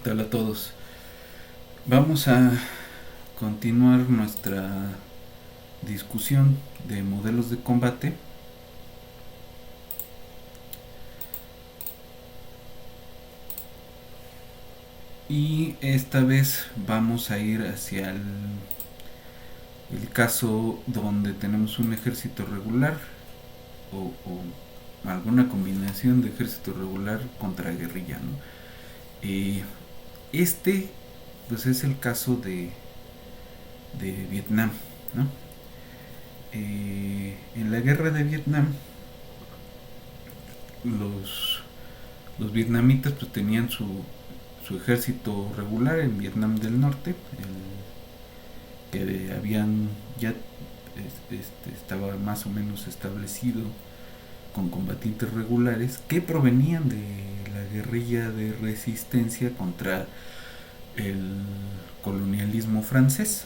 tal a todos? Vamos a continuar nuestra discusión de modelos de combate. Y esta vez vamos a ir hacia el caso donde tenemos un ejército regular o alguna combinación de ejército regular contra guerrilla, ¿no? Este pues es el caso de Vietnam, ¿no? En la guerra de Vietnam los vietnamitas pues tenían su ejército regular en Vietnam del Norte, que habían ya estaba más o menos establecido con combatientes regulares que provenían de la guerrilla de resistencia contra el colonialismo francés.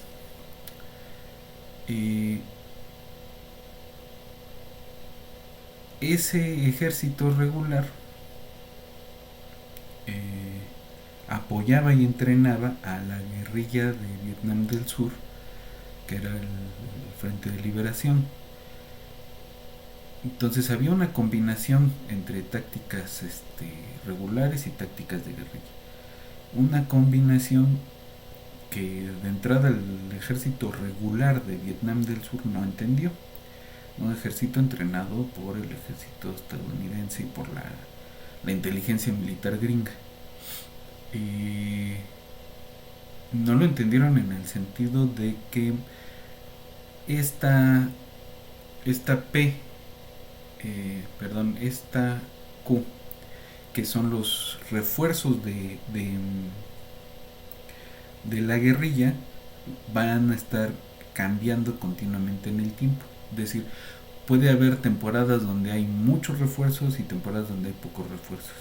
Ese ejército regular apoyaba y entrenaba a la guerrilla de Vietnam del Sur, que era el Frente de Liberación. Entonces había una combinación entre tácticas regulares y tácticas de guerrilla. Una combinación que de entrada el ejército regular de Vietnam del Sur no entendió. Un ejército entrenado por el ejército estadounidense y por la inteligencia militar gringa. Y no lo entendieron en el sentido de que esta esta Q, que son los refuerzos de la guerrilla, van a estar cambiando continuamente en el tiempo. Es decir, puede haber temporadas donde hay muchos refuerzos y temporadas donde hay pocos refuerzos.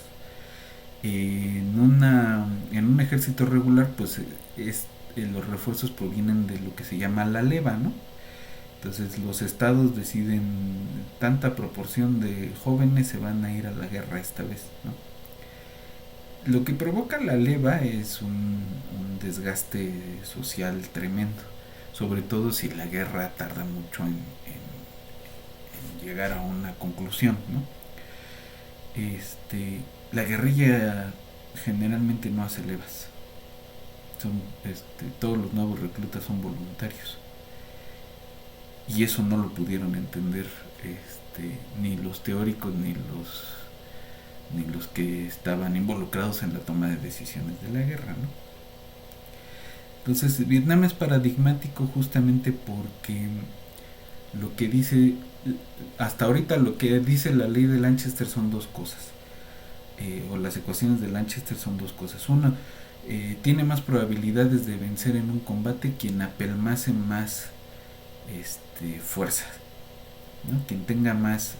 En un ejército regular, pues los refuerzos provienen de lo que se llama la leva, ¿no? Entonces los estados deciden tanta proporción de jóvenes se van a ir a la guerra esta vez, ¿no? Lo que provoca la leva es un desgaste social tremendo, sobre todo si la guerra tarda mucho en llegar a una conclusión, ¿no? La guerrilla generalmente no hace levas. Todos los nuevos reclutas son voluntarios. Y eso no lo pudieron entender ni los teóricos ni los que estaban involucrados en la toma de decisiones de la guerra, ¿no? Entonces Vietnam es paradigmático justamente porque lo que dice hasta ahorita lo que dice la ley de Lanchester son dos cosas, o las ecuaciones de Lanchester son dos cosas. Una, tiene más probabilidades de vencer en un combate quien apelmase más fuerza, ¿no? Quien tenga más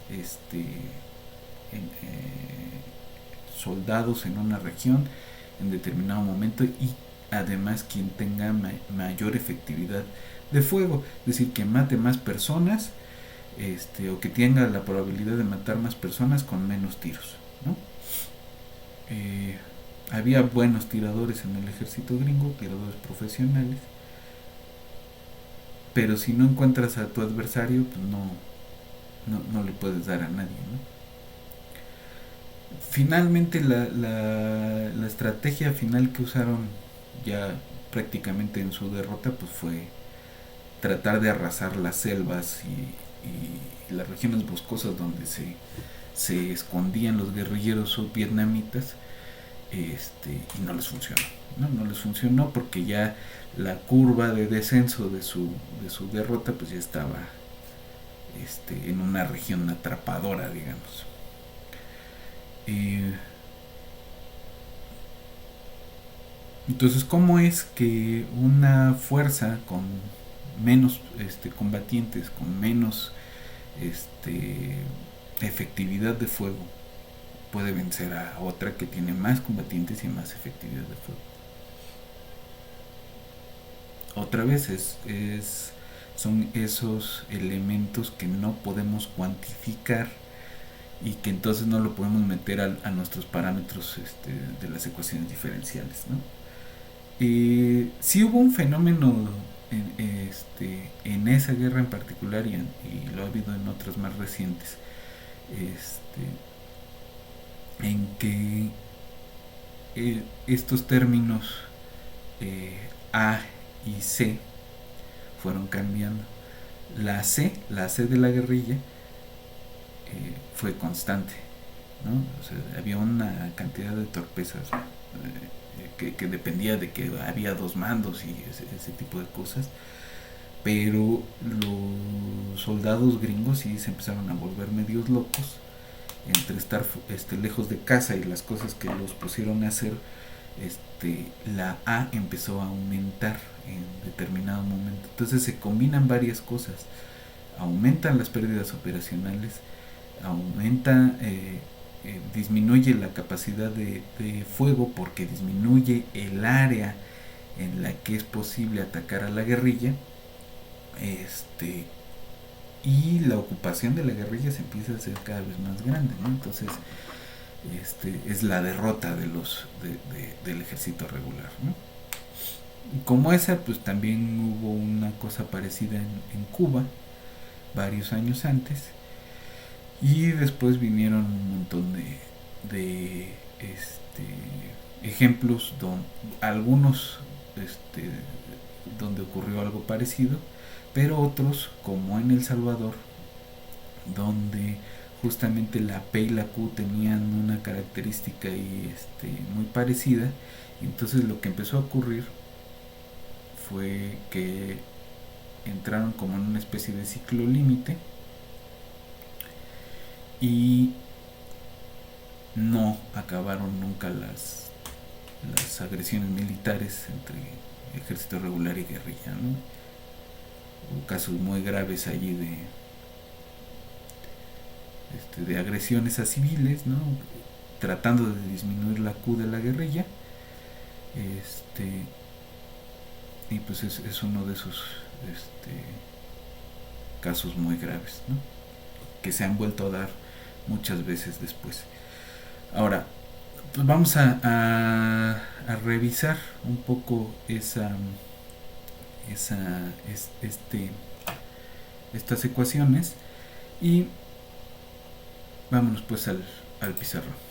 soldados en una región en determinado momento, y además quien tenga mayor efectividad de fuego, es decir, que mate más personas, o que tenga la probabilidad de matar más personas con menos tiros, ¿no? Había buenos tiradores en el ejército gringo, tiradores profesionales, pero si no encuentras a tu adversario, pues no le puedes dar a nadie, ¿no? Finalmente la estrategia final que usaron ya prácticamente en su derrota pues fue tratar de arrasar las selvas y las regiones boscosas donde se escondían los guerrilleros vietnamitas, y no les funcionó. No les funcionó porque ya la curva de descenso de su derrota pues ya estaba en una región atrapadora, digamos. Entonces, ¿cómo es que una fuerza con menos combatientes, con menos efectividad de fuego, puede vencer a otra que tiene más combatientes y más efectividad de fuego? Otra vez son esos elementos que no podemos cuantificar y que entonces no lo podemos meter a nuestros parámetros de las ecuaciones diferenciales, ¿no? Sí hubo un fenómeno en esa guerra en particular y lo ha habido en otras más recientes, en que estos términos A y C fueron cambiando. La C de la guerrilla fue constante, ¿no? O sea, había una cantidad de torpezas que dependía de que había dos mandos y ese tipo de cosas, pero los soldados gringos sí se empezaron a volver medios locos entre estar lejos de casa y las cosas que los pusieron a hacer. La A empezó a aumentar en determinado momento, entonces se combinan varias cosas, aumentan las pérdidas operacionales, aumenta, disminuye la capacidad de fuego porque disminuye el área en la que es posible atacar a la guerrilla, y la ocupación de la guerrilla se empieza a hacer cada vez más grande, ¿no? Entonces es la derrota del ejército regular, ¿no? Como esa, pues también hubo una cosa parecida en Cuba varios años antes, y después vinieron un montón de ejemplos, algunos donde ocurrió algo parecido, pero otros, como en El Salvador, donde justamente la P y la Q tenían una característica muy parecida. Entonces lo que empezó a ocurrir fue que entraron como en una especie de ciclo límite y no acabaron nunca las agresiones militares entre ejército regular y guerrilla, ¿no? Hubo casos muy graves allí de agresiones a civiles, ¿no? Tratando de disminuir la Q de la guerrilla. Y pues es uno de esos casos muy graves, ¿no? Que se han vuelto a dar muchas veces después. Ahora, pues vamos a revisar un poco esa estas ecuaciones y vámonos pues al pizarrón.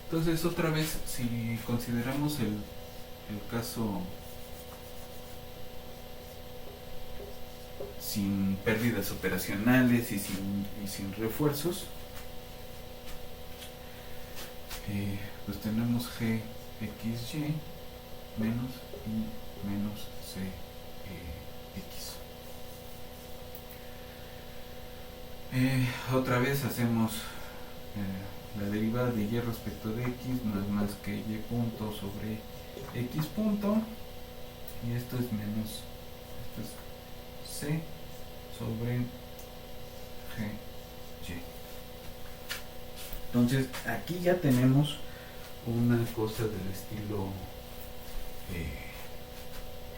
Entonces, otra vez, si consideramos el caso sin pérdidas operacionales y sin refuerzos, pues tenemos GXY menos Y menos CX. Otra vez hacemos la derivada de Y respecto de X, no es más que Y punto sobre X punto, y esto es menos, esto es C sobre GY. Entonces aquí ya tenemos una cosa del estilo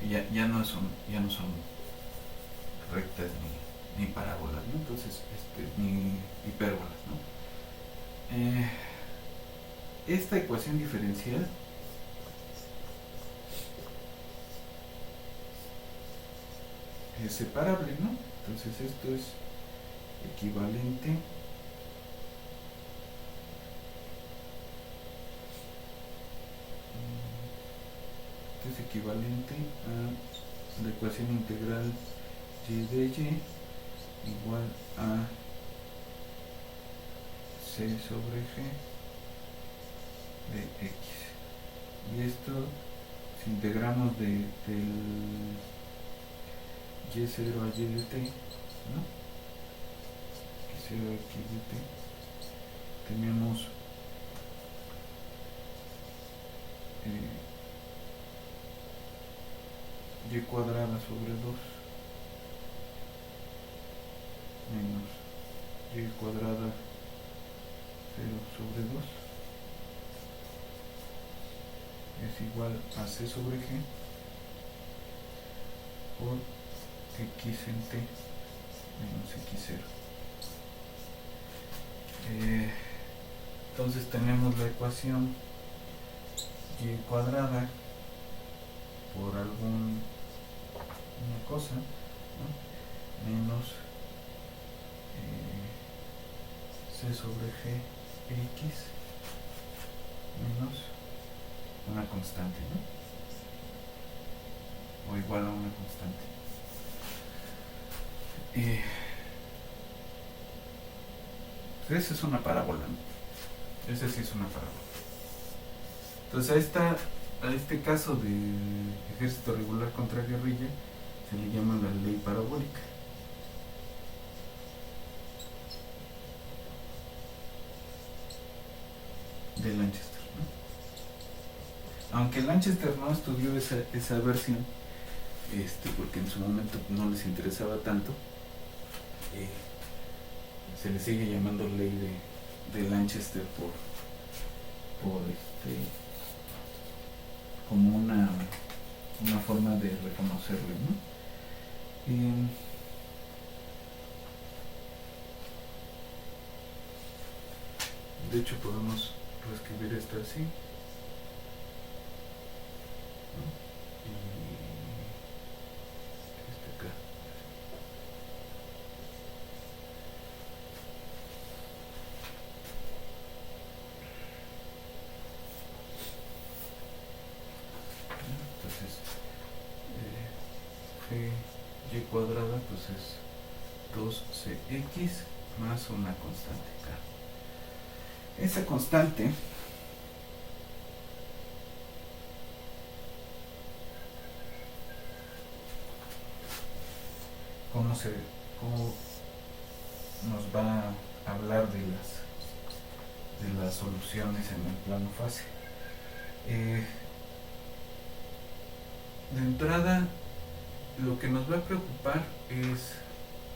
ya no son rectas ni parábolas, ¿no? Entonces ni hipérbolas, ¿no? Esta ecuación diferencial es separable, ¿no? Entonces esto es equivalente a la ecuación integral y de y igual a C sobre G de X. Y esto, si integramos del Y0 a Y de t, ¿no? Y0 a X de t, tenemos y cuadrada sobre 2 y cuadrada 0 sobre 2 es igual a c sobre g por x en t menos x0. Entonces tenemos la ecuación y cuadrada por alguna cosa, ¿no? Menos c sobre g x menos una constante, ¿no? O igual a una constante. Esa es una parábola, ¿no? Esa sí es una parábola. Entonces a este caso de ejército regular contra guerrilla se le llama la ley parabólica. De Lanchester, ¿no? Aunque Lanchester no estudió esa versión, porque en su momento no les interesaba tanto, se le sigue llamando ley de Lanchester por como una forma de reconocerlo, ¿no? De hecho podemos reescribir esto así, ¿no? Y acá. Entonces g y cuadrada pues es 2cx más una constante k. Esa constante ¿cómo nos va a hablar de las soluciones en el plano fase? De entrada, lo que nos va a preocupar es,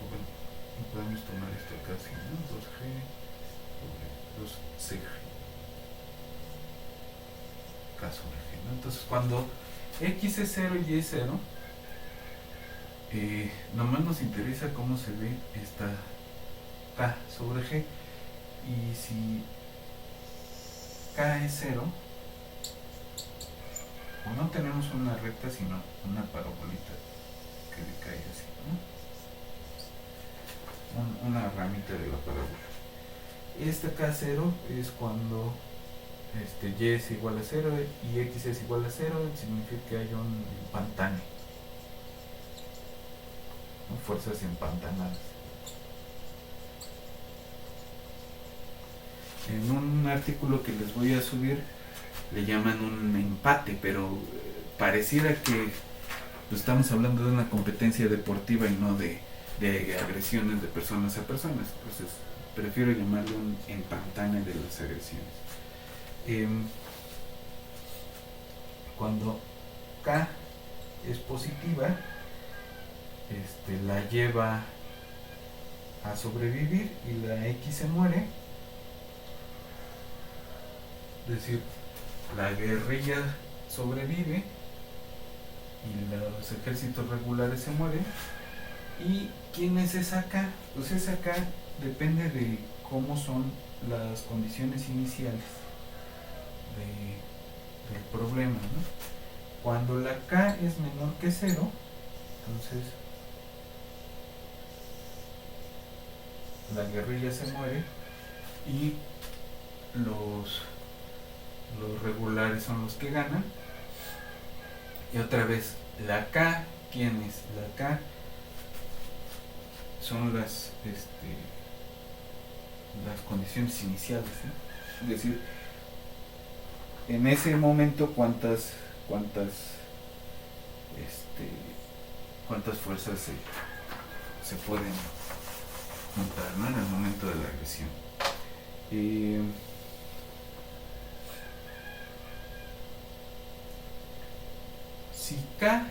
bueno, podemos tomar esto acá así, ¿no? 2g sobre 2cg k sobre g, ¿no? Entonces cuando x es 0 y es 0, nomás nos interesa cómo se ve esta k sobre g, y si k es 0, o no tenemos una recta sino una parabolita que decae así, ¿no? Una ramita de la parábola. Esta k0 es cuando y es igual a 0 y x es igual a 0, significa que hay un empantane, ¿no? Fuerzas empantanadas. En un artículo que les voy a subir le llaman un empate, pero pareciera que pues, estamos hablando de una competencia deportiva y no de agresiones de personas a personas. Entonces prefiero llamarlo un empantane de las agresiones. Cuando k es positiva, la lleva a sobrevivir y la x se muere. Es decir, la guerrilla sobrevive y los ejércitos regulares se mueren. ¿Y quién es esa k? Pues esa k depende de cómo son las condiciones iniciales del problema, ¿no? Cuando la k es menor que 0, entonces la guerrilla se muere y los regulares son los que ganan. Y otra vez, la k, ¿quién es? La k son las condiciones iniciales, ¿eh? Es decir, en ese momento cuántas fuerzas se pueden juntar, ¿no? En el momento de la agresión. Si k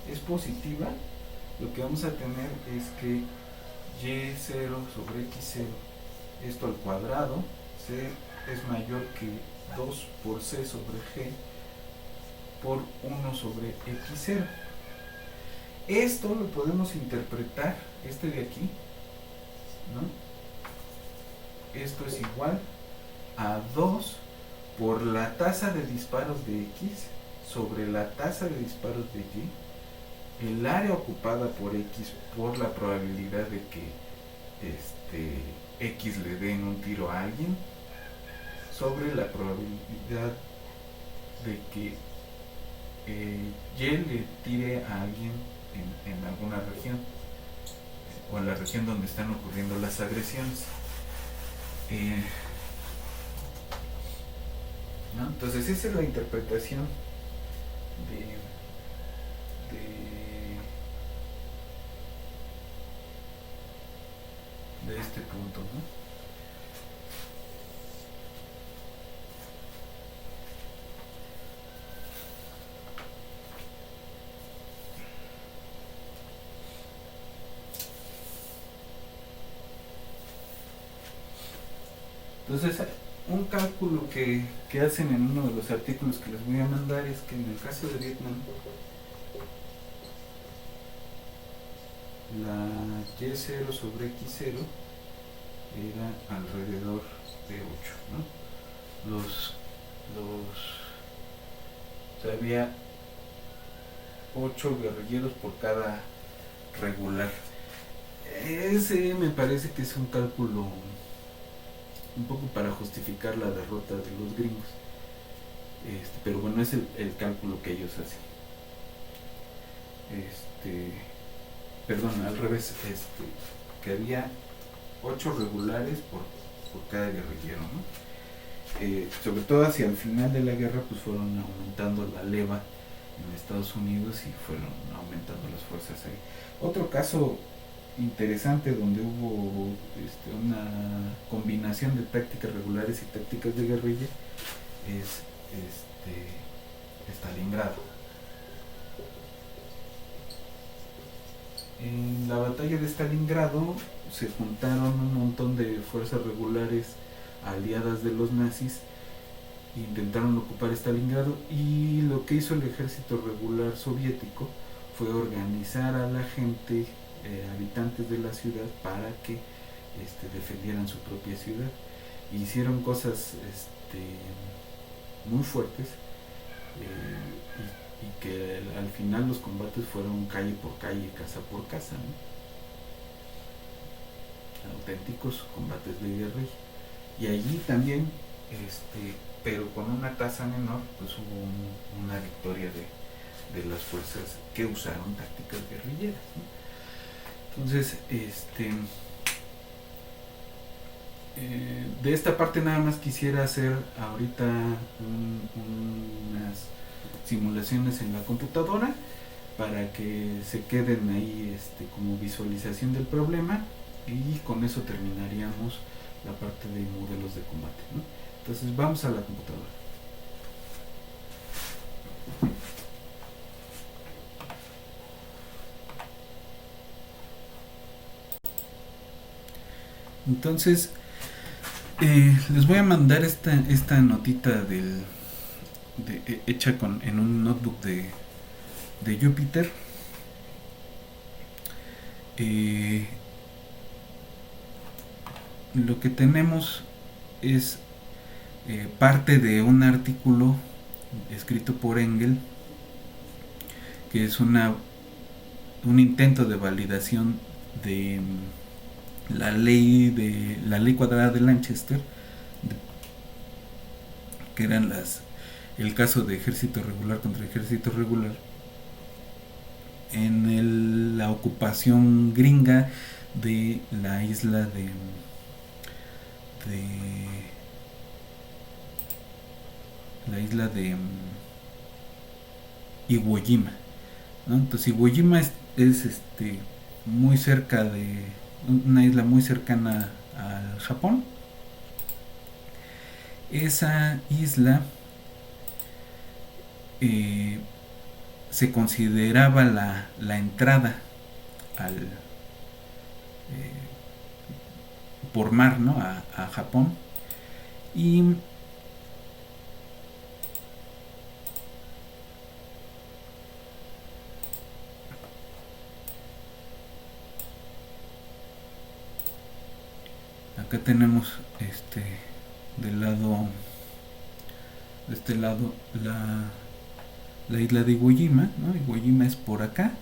es positiva, lo que vamos a tener es que y0 sobre x0, esto al cuadrado, c es mayor que 2 por c sobre g por 1 sobre x0. Esto lo podemos interpretar, este de aquí, ¿no? Esto es igual a 2 por la tasa de disparos de x sobre la tasa de disparos de y, el área ocupada por x por la probabilidad de que x le den un tiro a alguien sobre la probabilidad de que y le tire a alguien en alguna región o en la región donde están ocurriendo las agresiones. ¿No? Entonces esa es la interpretación de este punto, ¿no? Entonces, un cálculo que hacen en uno de los artículos que les voy a mandar es que en el caso de Vietnam, la y0 sobre x0 era alrededor de 8, ¿no? O sea, había 8 guerrilleros por cada regular. Ese me parece que es un cálculo un poco para justificar la derrota de los gringos, pero bueno, es el cálculo que ellos hacen. Perdón, al revés, que había 8 regulares por cada guerrillero, ¿no? Sobre todo hacia el final de la guerra, pues fueron aumentando la leva en Estados Unidos y fueron aumentando las fuerzas ahí. Otro caso interesante donde hubo una combinación de tácticas regulares y tácticas de guerrilla es Stalingrado. En la batalla de Stalingrado se juntaron un montón de fuerzas regulares aliadas de los nazis, intentaron ocupar Stalingrado, y lo que hizo el ejército regular soviético fue organizar a la gente, habitantes de la ciudad, para que defendieran su propia ciudad. Hicieron cosas muy fuertes, y que al final los combates fueron calle por calle, casa por casa, ¿no? Auténticos combates de guerrilla. Y allí también, pero con una tasa menor, pues hubo una victoria de las fuerzas que usaron tácticas guerrilleras, ¿no? Entonces, de esta parte nada más quisiera hacer ahorita unas simulaciones en la computadora para que se queden ahí como visualización del problema, y con eso terminaríamos la parte de modelos de combate, ¿no? Entonces vamos a la computadora. Entonces les voy a mandar esta notita hecha en un notebook de Jupyter. Lo que tenemos es parte de un artículo escrito por Engel, que es un intento de validación de la ley cuadrada de Lanchester, que eran el caso de ejército regular contra ejército regular en la ocupación gringa de la isla de Iwo Jima, ¿no? Entonces Iwo Jima es muy cerca de una isla muy cercana al Japón. Esa isla se consideraba la entrada por mar, ¿no? A Japón. Y acá tenemos del lado, de este lado, la isla de Iwo Jima, ¿no? Iwo Jima es por acá.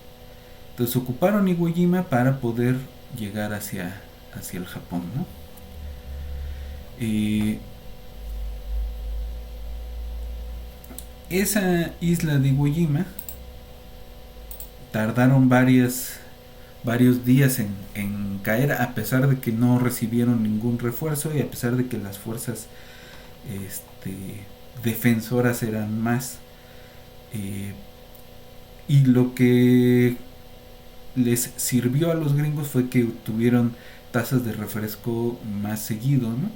Entonces ocuparon Iwo Jima para poder llegar hacia el Japón, ¿no? Eh, esa isla de Iwo Jima tardaron varios días en caer, a pesar de que no recibieron ningún refuerzo y a pesar de que las fuerzas defensoras eran más. Eh, y lo que les sirvió a los gringos fue que tuvieron tazas de refresco más seguido, ¿no?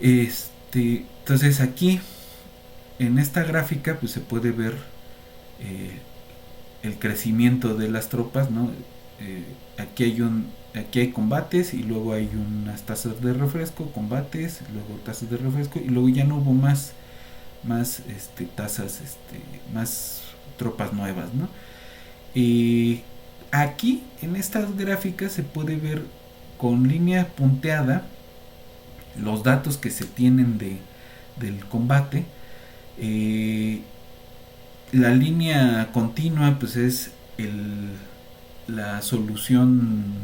Entonces aquí en esta gráfica pues se puede ver eh, el crecimiento de las tropas, ¿no? Aquí hay combates y luego hay unas tazas de refresco, combates, luego tazas de refresco y luego ya no hubo más tazas, más tropas nuevas, ¿no? Y aquí en estas gráficas se puede ver con línea punteada los datos que se tienen del combate. Eh, la línea continua pues es la solución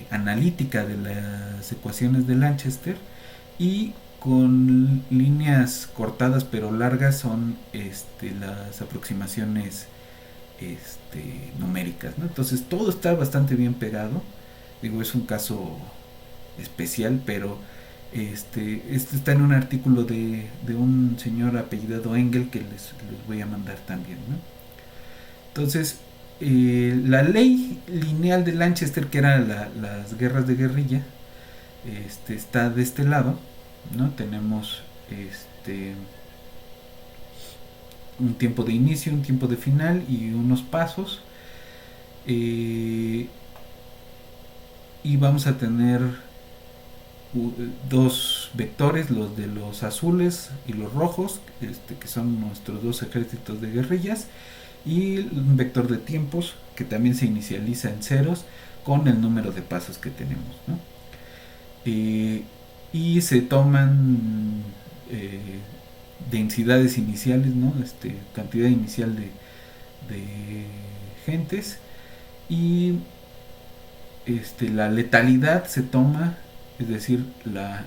analítica de las ecuaciones de Lanchester y con líneas cortadas pero largas son las aproximaciones numéricas, ¿no? Entonces todo está bastante bien pegado. Digo, es un caso especial, pero este está en un artículo de un señor apellidado Engel que les voy a mandar también, ¿no? Entonces, la ley lineal de Lanchester, que eran las guerras de guerrilla, está de este lado, ¿no? Tenemos un tiempo de inicio, un tiempo de final y unos pasos. Y vamos a tener dos vectores, los de los azules y los rojos, que son nuestros dos ejércitos de guerrillas, y un vector de tiempos que también se inicializa en ceros con el número de pasos que tenemos, ¿no? Y se toman densidades iniciales, ¿no? Cantidad inicial de gentes y la letalidad se toma, es decir, la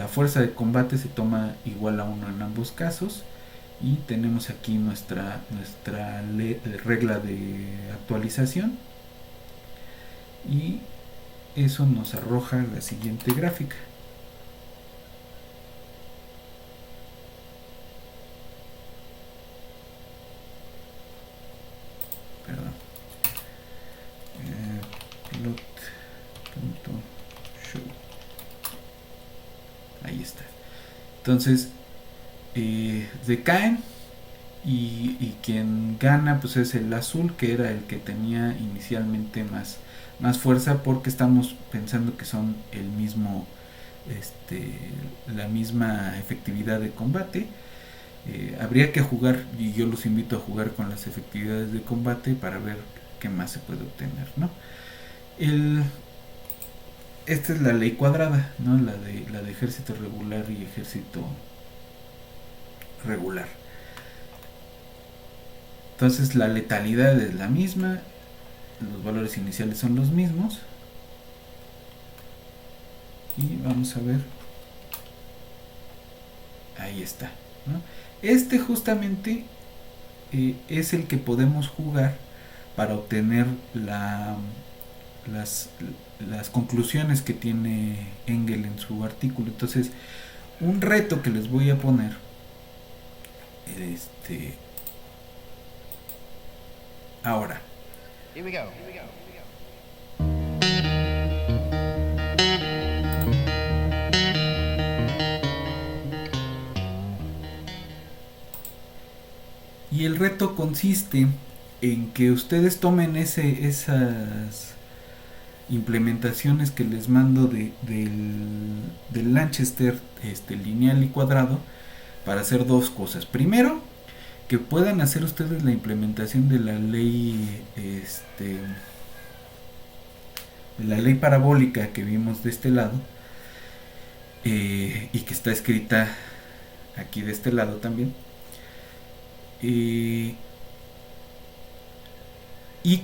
fuerza de combate se toma igual a 1 en ambos casos y tenemos aquí nuestra regla de actualización y eso nos arroja la siguiente gráfica. Perdón. Plot.show. Ahí está. Entonces, decaen y quien gana pues es el azul, que era el que tenía inicialmente más fuerza, porque estamos pensando que son el mismo la misma efectividad de combate. Habría que jugar, y yo los invito a jugar con las efectividades de combate para ver qué más se puede obtener, ¿no? Esta es la ley cuadrada, ¿no? La de ejército regular y ejército regular. Entonces la letalidad es la misma, los valores iniciales son los mismos. Y vamos a ver. Ahí está, ¿no? Justamente es el que podemos jugar para obtener las conclusiones que tiene Engel en su artículo. Entonces, un reto que les voy a poner ahora. Here we go. Y el reto consiste en que ustedes tomen implementaciones que les mando del Lanchester lineal y cuadrado para hacer dos cosas. Primero, que puedan hacer ustedes la implementación de la ley parabólica que vimos de este lado, y que está escrita aquí de este lado también, y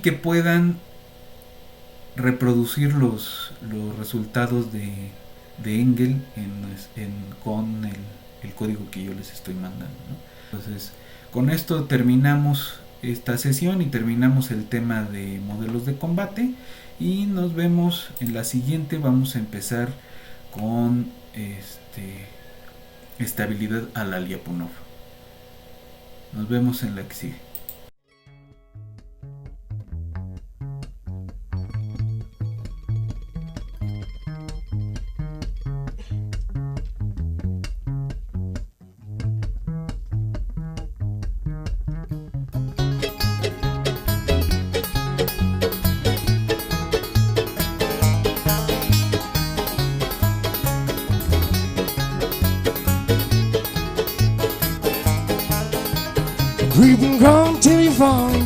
que puedan reproducir los resultados de Engel con el código que yo les estoy mandando, ¿no? Entonces, con esto terminamos esta sesión y terminamos el tema de modelos de combate, y nos vemos en la siguiente. Vamos a empezar con estabilidad a la Lyapunov. Nos vemos en la que sigue. Creep and crawl till you fall.